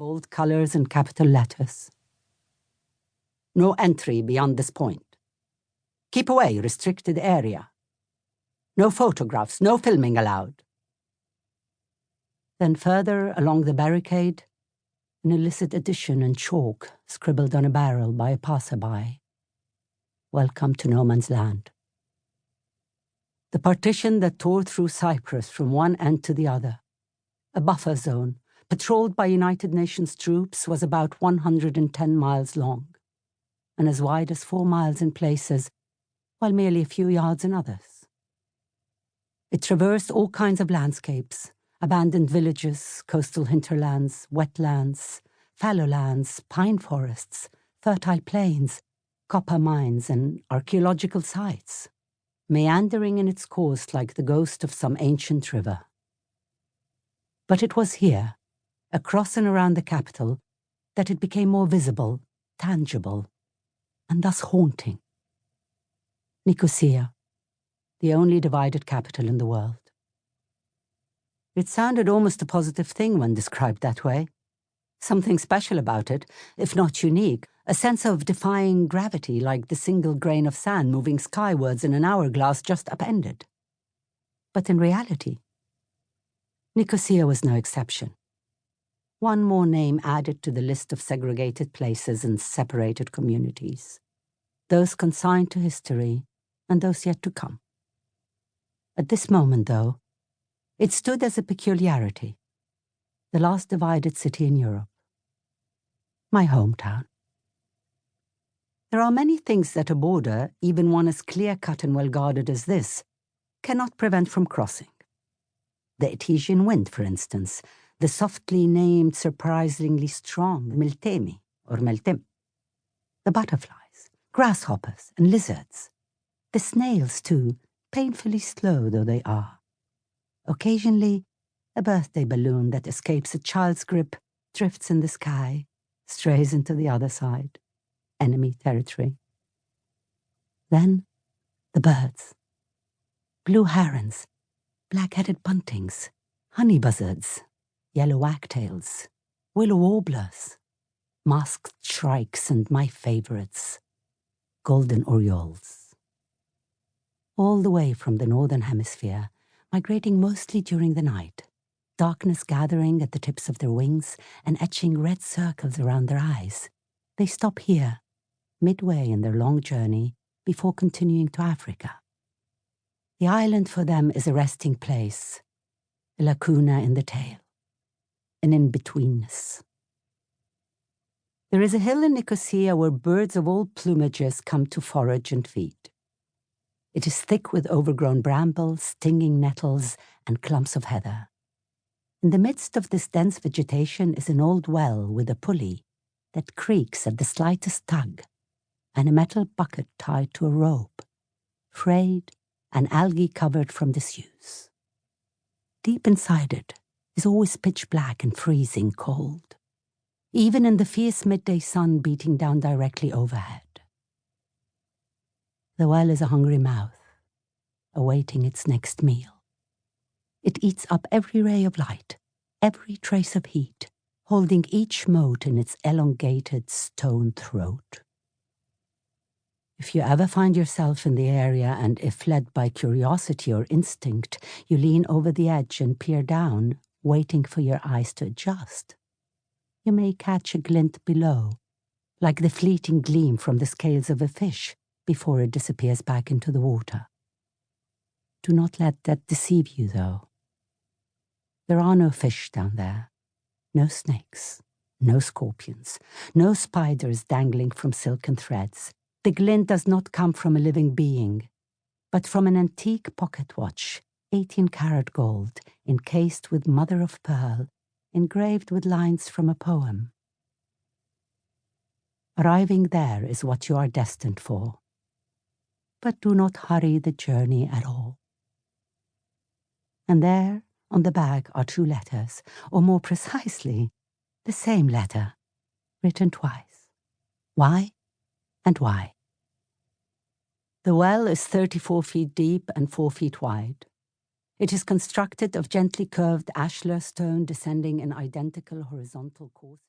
bold colors and capital letters. No entry beyond this point. Keep away, restricted area. No photographs, no filming allowed. Then further along the barricade, an illicit addition in chalk scribbled on a barrel by a passerby. Welcome to no man's land. The partition that tore through Cyprus from one end to the other, a buffer zone, patrolled by United Nations troops, was about 110 miles long, and as wide as 4 miles in places, while merely a few yards in others. It traversed all kinds of landscapes, abandoned villages, coastal hinterlands, wetlands, fallow lands, pine forests, fertile plains, copper mines, and archaeological sites, meandering in its course like the ghost of some ancient river. But it was here, across and around the capital, that it became more visible, tangible, and thus haunting. Nicosia, the only divided capital in the world. It sounded almost a positive thing when described that way. Something special about it, if not unique, a sense of defying gravity like the single grain of sand moving skywards in an hourglass just upended. But in reality, Nicosia was no exception. One more name added to the list of segregated places and separated communities, those consigned to history and those yet to come. At this moment, though, it stood as a peculiarity, the last divided city in Europe. My hometown. There are many things that a border, even one as clear-cut and well-guarded as this, cannot prevent from crossing. The Etesian wind, for instance, the softly named, surprisingly strong miltemi, or meltem. The butterflies, grasshoppers, and lizards. The snails, too, painfully slow though they are. Occasionally, a birthday balloon that escapes a child's grip drifts in the sky, strays into the other side, enemy territory. Then, the birds. Blue herons, black-headed buntings, honey buzzards, yellow wagtails, willow warblers, masked shrikes, and my favorites, golden orioles. All the way from the northern hemisphere, migrating mostly during the night, darkness gathering at the tips of their wings and etching red circles around their eyes, they stop here, midway in their long journey, before continuing to Africa. The island for them is a resting place, a lacuna in the tail, an in-betweenness. There is a hill in Nicosia where birds of all plumages come to forage and feed. It is thick with overgrown brambles, stinging nettles, and clumps of heather. In the midst of this dense vegetation is an old well with a pulley that creaks at the slightest tug, and a metal bucket tied to a rope, frayed and algae-covered from disuse. Deep inside it is always pitch black and freezing cold, even in the fierce midday sun beating down directly overhead. The well is a hungry mouth, awaiting its next meal. It eats up every ray of light, every trace of heat, holding each mote in its elongated stone throat. If you ever find yourself in the area and, if led by curiosity or instinct, you lean over the edge and peer down, waiting for your eyes to adjust, you may catch a glint below, like the fleeting gleam from the scales of a fish before it disappears back into the water. Do not let that deceive you, though. There are no fish down there, no snakes, no scorpions, no spiders dangling from silken threads. The glint does not come from a living being, but from an antique pocket watch, 18-karat gold, encased with mother of pearl, engraved with lines from a poem. Arriving there is what you are destined for. But do not hurry the journey at all. And there, on the bag, are 2 letters, or more precisely, the same letter, written twice. Why and why? The well is 34 feet deep and 4 feet wide. It is constructed of gently curved ashlar stone descending in identical horizontal courses.